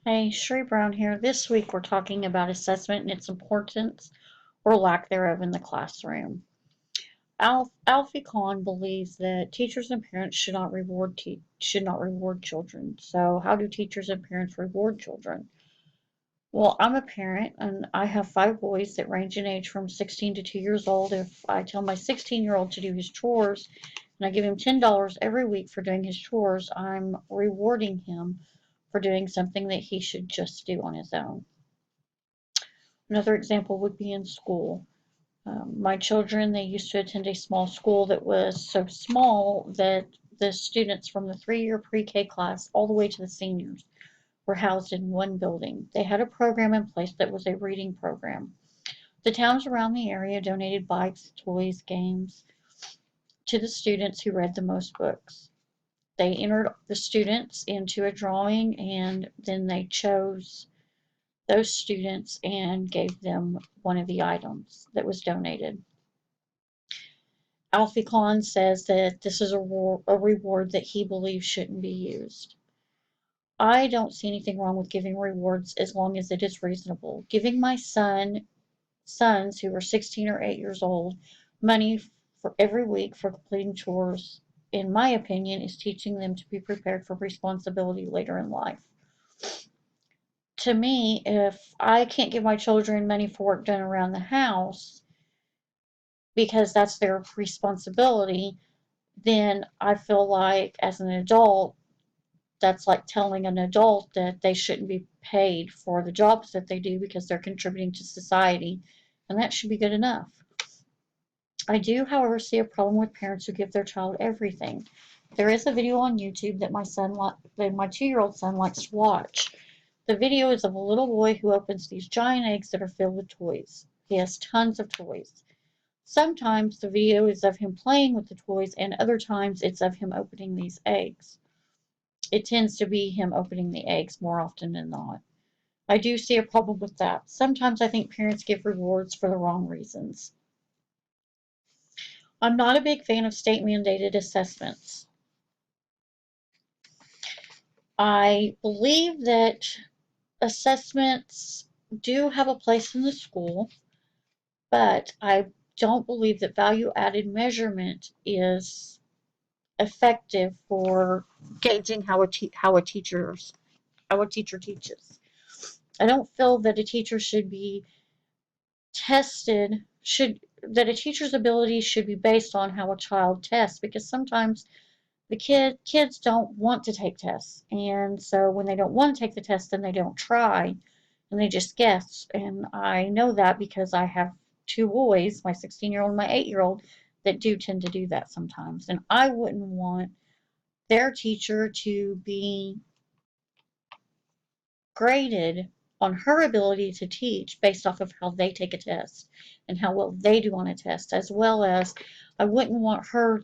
Hey, Sheree Brown here. This week we're talking about assessment and its importance or lack thereof in the classroom. Alfie Kohn believes that teachers and parents should not reward children. So, how do teachers and parents reward children? Well, I'm a parent and I have five boys that range in age from 16 to 2 years old. If I tell my 16-year-old to do his chores and I give him $10 every week for doing his chores, I'm rewarding him for doing something that he should just do on his own. Another example would be in school. My children, they used to attend a small school that was so small that the students from the 3-year pre-K class all the way to the seniors were housed in one building. They had a program in place that was a reading program. The towns around the area donated bikes, toys, games to the students who read the most books. They entered the students into a drawing and then they chose those students and gave them one of the items that was donated. Alfie Kohn says that this is a reward that he believes shouldn't be used. I don't see anything wrong with giving rewards as long as it is reasonable. Giving my sons who are 16 or 8 years old money for every week for completing chores, in my opinion, is teaching them to be prepared for responsibility later in life. To me, if I can't give my children money for work done around the house because that's their responsibility, then I feel like as an adult, that's like telling an adult that they shouldn't be paid for the jobs that they do because they're contributing to society, and that should be good enough. I do, however, see a problem with parents who give their child everything. There is a video on YouTube that my 2-year-old son likes to watch. The video is of a little boy who opens these giant eggs that are filled with toys. He has tons of toys. Sometimes the video is of him playing with the toys, and other times it's of him opening these eggs. It tends to be him opening the eggs more often than not. I do see a problem with that. Sometimes I think parents give rewards for the wrong reasons. I'm not a big fan of state mandated assessments. I believe that assessments do have a place in the school, but I don't believe that value added measurement is effective for gauging how a teacher teaches. I don't feel that a teacher should be tested should that a teacher's ability should be based on how a child tests, because sometimes the kids don't want to take tests, and so when they don't want to take the test, then they don't try and they just guess. And I know that because I have two boys, my 16-year-old and my 8-year-old, that do tend to do that sometimes, and I wouldn't want their teacher to be graded on her ability to teach based off of how they take a test and how well they do on a test, as well as I wouldn't want her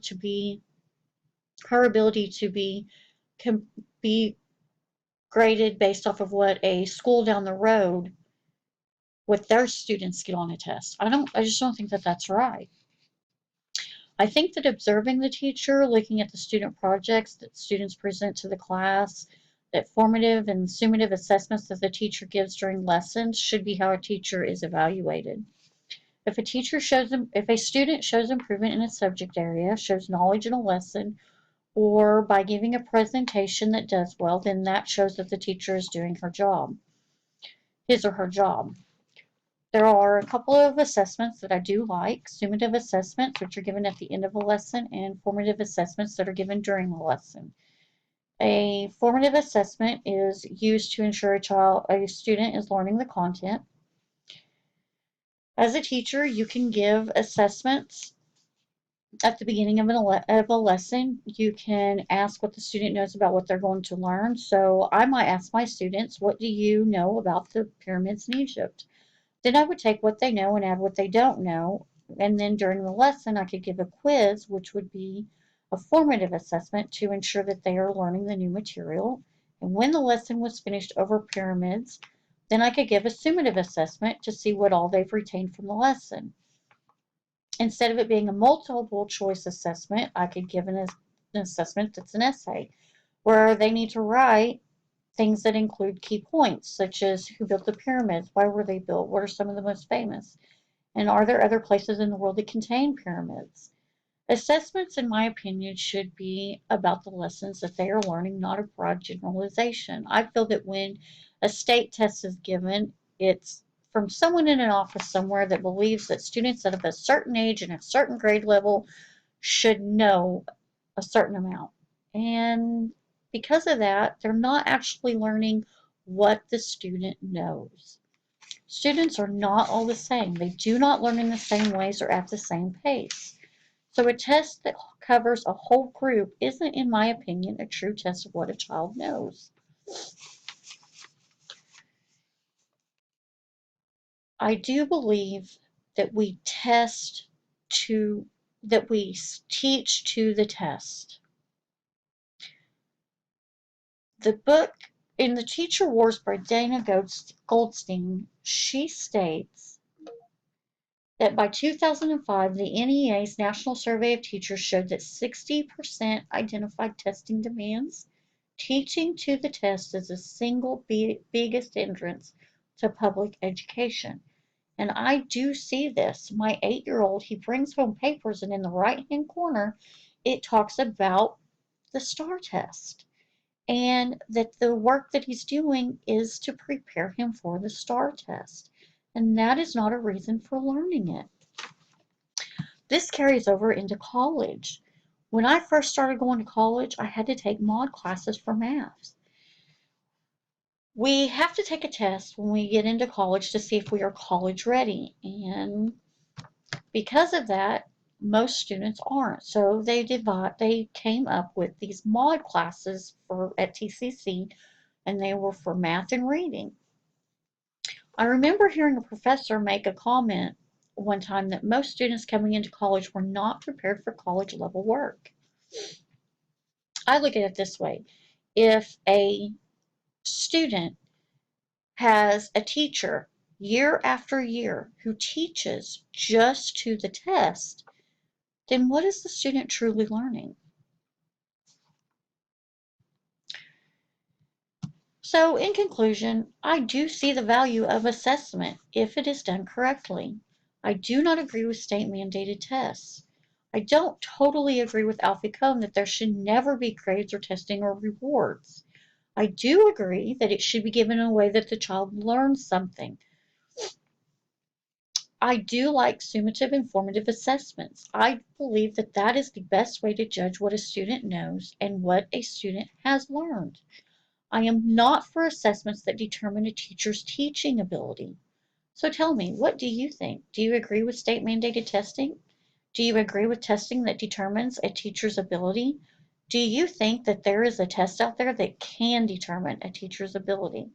ability to be graded based off of what a school down the road with their students get on a test. I just don't think that that's right. I think that observing the teacher, looking at the student projects that students present to the class, that formative and summative assessments that the teacher gives during lessons should be how a teacher is evaluated. If a student shows improvement in a subject area, shows knowledge in a lesson, or by giving a presentation that does well, then that shows that the teacher is doing his or her job. There are a couple of assessments that I do like: summative assessments, which are given at the end of a lesson, and formative assessments that are given during the lesson. A formative assessment is used to ensure a student is learning the content. As a teacher, you can give assessments at the beginning of a lesson. You can ask what the student knows about what they're going to learn. So I might ask my students, what do you know about the pyramids in Egypt? Then I would take what they know and add what they don't know. And then during the lesson, I could give a quiz, which would be a formative assessment to ensure that they are learning the new material. And when the lesson was finished over pyramids, then I could give a summative assessment to see what all they've retained from the lesson. Instead of it being a multiple choice assessment, I could give an assessment that's an essay where they need to write things that include key points, such as who built the pyramids, why were they built, what are some of the most famous, and are there other places in the world that contain pyramids? Assessments, in my opinion, should be about the lessons that they are learning, not a broad generalization. I feel that when a state test is given, it's from someone in an office somewhere that believes that students that of a certain age and a certain grade level should know a certain amount. And because of that, they're not actually learning what the student knows. Students are not all the same. They do not learn in the same ways or at the same pace. So a test that covers a whole group isn't, in my opinion, a true test of what a child knows. I do believe that we that we teach to the test. The book in The Teacher Wars by Dana Goldstein, she states that by 2005, the NEA's National Survey of Teachers showed that 60% identified testing demands. Teaching to the test is the single biggest hindrance to public education. And I do see this. My 8-year-old, he brings home papers, and in the right-hand corner, it talks about the STAR test. And that the work that he's doing is to prepare him for the STAR test. And that is not a reason for learning it. This carries over into college. When I first started going to college, I had to take mod classes for math. We have to take a test when we get into college to see if we are college ready. And because of that, most students aren't. So they came up with these mod classes at TCC, and they were for math and reading. I remember hearing a professor make a comment one time that most students coming into college were not prepared for college level work. I look at it this way. If a student has a teacher year after year who teaches just to the test, then what is the student truly learning? So, in conclusion, I do see the value of assessment if it is done correctly. I do not agree with state-mandated tests. I don't totally agree with Alfie Kohn that there should never be grades or testing or rewards. I do agree that it should be given in a way that the child learns something. I do like summative informative assessments. I believe that that is the best way to judge what a student knows and what a student has learned. I am not for assessments that determine a teacher's teaching ability. So tell me, what do you think? Do you agree with state-mandated testing? Do you agree with testing that determines a teacher's ability? Do you think that there is a test out there that can determine a teacher's ability?